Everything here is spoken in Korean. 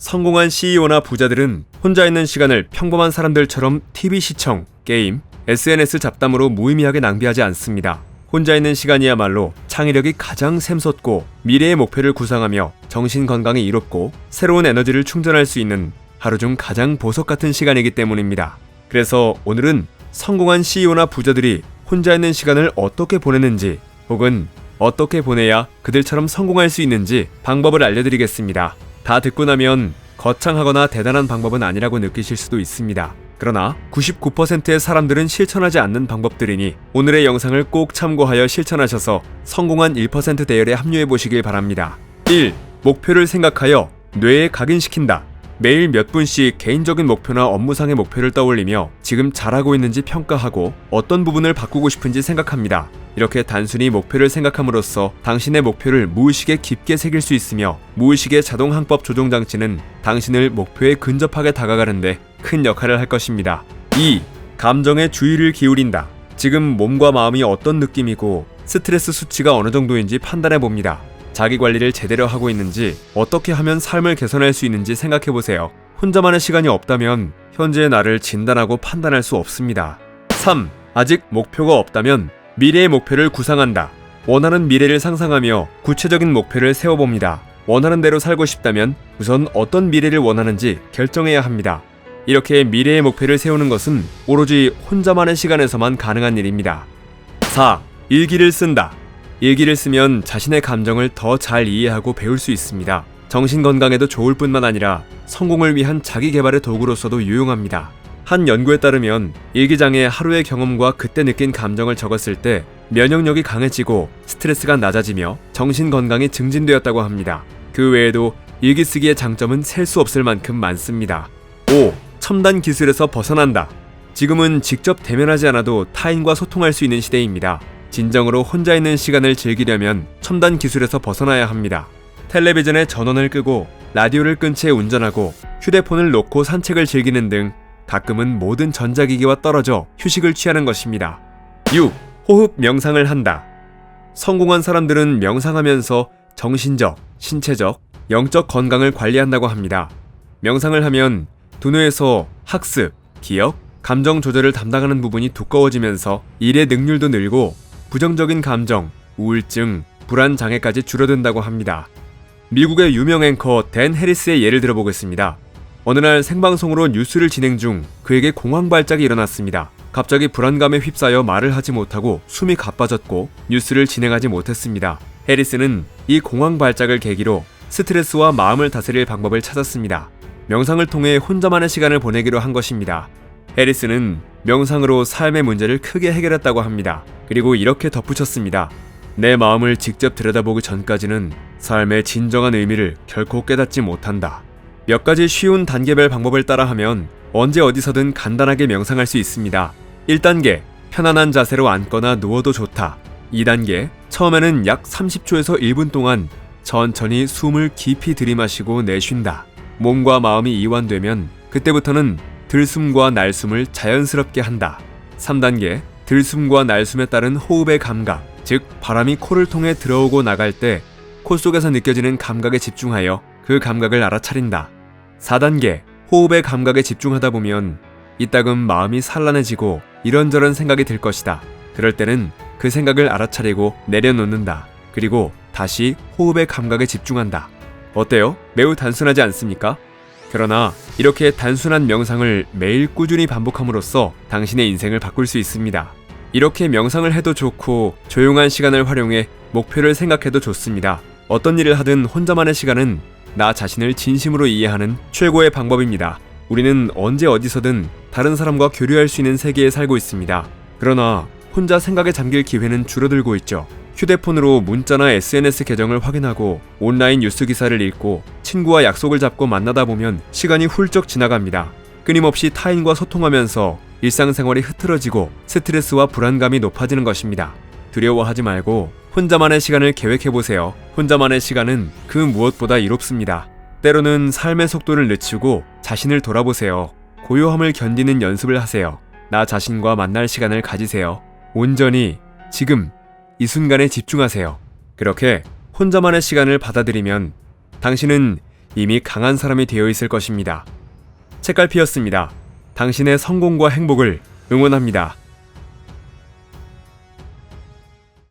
성공한 CEO나 부자들은 혼자 있는 시간을 평범한 사람들처럼 TV 시청, 게임, SNS 잡담으로 무의미하게 낭비하지 않습니다. 혼자 있는 시간이야말로 창의력이 가장 샘솟고 미래의 목표를 구상하며 정신 건강이 이롭고 새로운 에너지를 충전할 수 있는 하루 중 가장 보석 같은 시간이기 때문입니다. 그래서 오늘은 성공한 CEO나 부자들이 혼자 있는 시간을 어떻게 보내는지 혹은 어떻게 보내야 그들처럼 성공할 수 있는지 방법을 알려드리겠습니다. 다 듣고 나면 거창하거나 대단한 방법은 아니라고 느끼실 수도 있습니다. 그러나 99%의 사람들은 실천하지 않는 방법들이니 오늘의 영상을 꼭 참고하여 실천하셔서 성공한 1% 대열에 합류해 보시길 바랍니다. 1. 목표를 생각하여 뇌에 각인시킨다. 매일 몇 분씩 개인적인 목표나 업무상의 목표를 떠올리며 지금 잘하고 있는지 평가하고 어떤 부분을 바꾸고 싶은지 생각합니다. 이렇게 단순히 목표를 생각함으로써 당신의 목표를 무의식에 깊게 새길 수 있으며 무의식의 자동항법 조종장치는 당신을 목표에 근접하게 다가가는데 큰 역할을 할 것입니다. 2. 감정에 주의를 기울인다. 지금 몸과 마음이 어떤 느낌이고 스트레스 수치가 어느 정도인지 판단해 봅니다. 자기 관리를 제대로 하고 있는지 어떻게 하면 삶을 개선할 수 있는지 생각해 보세요. 혼자만의 시간이 없다면 현재의 나를 진단하고 판단할 수 없습니다. 3. 아직 목표가 없다면 미래의 목표를 구상한다. 원하는 미래를 상상하며 구체적인 목표를 세워봅니다. 원하는 대로 살고 싶다면 우선 어떤 미래를 원하는지 결정해야 합니다. 이렇게 미래의 목표를 세우는 것은 오로지 혼자만의 시간에서만 가능한 일입니다. 4. 일기를 쓴다. 일기를 쓰면 자신의 감정을 더 잘 이해하고 배울 수 있습니다. 정신 건강에도 좋을 뿐만 아니라 성공을 위한 자기 개발의 도구로서도 유용합니다. 한 연구에 따르면 일기장에 하루의 경험과 그때 느낀 감정을 적었을 때 면역력이 강해지고 스트레스가 낮아지며 정신 건강이 증진되었다고 합니다. 그 외에도 일기 쓰기의 장점은 셀 수 없을 만큼 많습니다. 5. 첨단 기술에서 벗어난다. 지금은 직접 대면하지 않아도 타인과 소통할 수 있는 시대입니다. 진정으로 혼자 있는 시간을 즐기려면 첨단 기술에서 벗어나야 합니다. 텔레비전의 전원을 끄고 라디오를 끈 채 운전하고 휴대폰을 놓고 산책을 즐기는 등 가끔은 모든 전자기기와 떨어져 휴식을 취하는 것입니다. 6. 호흡 명상을 한다. 성공한 사람들은 명상하면서 정신적, 신체적, 영적 건강을 관리한다고 합니다. 명상을 하면 두뇌에서 학습, 기억, 감정 조절을 담당하는 부분이 두꺼워지면서 일의 능률도 늘고 부정적인 감정, 우울증, 불안 장애까지 줄어든다고 합니다. 미국의 유명 앵커 댄 해리스의 예를 들어보겠습니다. 어느 날 생방송으로 뉴스를 진행 중 그에게 공황 발작이 일어났습니다. 갑자기 불안감에 휩싸여 말을 하지 못하고 숨이 가빠졌고 뉴스를 진행하지 못했습니다. 해리스는 이 공황 발작을 계기로 스트레스와 마음을 다스릴 방법을 찾았습니다. 명상을 통해 혼자만의 시간을 보내기로 한 것입니다. 해리스는 명상으로 삶의 문제를 크게 해결했다고 합니다. 그리고 이렇게 덧붙였습니다. 내 마음을 직접 들여다보기 전까지는 삶의 진정한 의미를 결코 깨닫지 못한다. 몇 가지 쉬운 단계별 방법을 따라하면 언제 어디서든 간단하게 명상할 수 있습니다. 1단계, 편안한 자세로 앉거나 누워도 좋다. 2단계, 처음에는 약 30초에서 1분 동안 천천히 숨을 깊이 들이마시고 내쉰다. 몸과 마음이 이완되면 그때부터는 들숨과 날숨을 자연스럽게 한다. 3단계, 들숨과 날숨에 따른 호흡의 감각, 즉 바람이 코를 통해 들어오고 나갈 때 코 속에서 느껴지는 감각에 집중하여 그 감각을 알아차린다. 4단계, 호흡의 감각에 집중하다 보면 이따금 마음이 산란해지고 이런저런 생각이 들 것이다. 그럴 때는 그 생각을 알아차리고 내려놓는다. 그리고 다시 호흡의 감각에 집중한다. 어때요? 매우 단순하지 않습니까? 그러나 이렇게 단순한 명상을 매일 꾸준히 반복함으로써 당신의 인생을 바꿀 수 있습니다. 이렇게 명상을 해도 좋고 조용한 시간을 활용해 목표를 생각해도 좋습니다. 어떤 일을 하든 혼자만의 시간은 나 자신을 진심으로 이해하는 최고의 방법입니다. 우리는 언제 어디서든 다른 사람과 교류할 수 있는 세계에 살고 있습니다. 그러나 혼자 생각에 잠길 기회는 줄어들고 있죠. 휴대폰으로 문자나 SNS 계정을 확인하고 온라인 뉴스 기사를 읽고 친구와 약속을 잡고 만나다 보면 시간이 훌쩍 지나갑니다. 끊임없이 타인과 소통하면서 일상생활이 흐트러지고 스트레스와 불안감이 높아지는 것입니다. 두려워하지 말고 혼자만의 시간을 계획해보세요. 혼자만의 시간은 그 무엇보다 이롭습니다. 때로는 삶의 속도를 늦추고 자신을 돌아보세요. 고요함을 견디는 연습을 하세요. 나 자신과 만날 시간을 가지세요. 온전히 지금 이 순간에 집중하세요. 그렇게 혼자만의 시간을 받아들이면 당신은 이미 강한 사람이 되어 있을 것입니다. 책갈피였습니다. 당신의 성공과 행복을 응원합니다.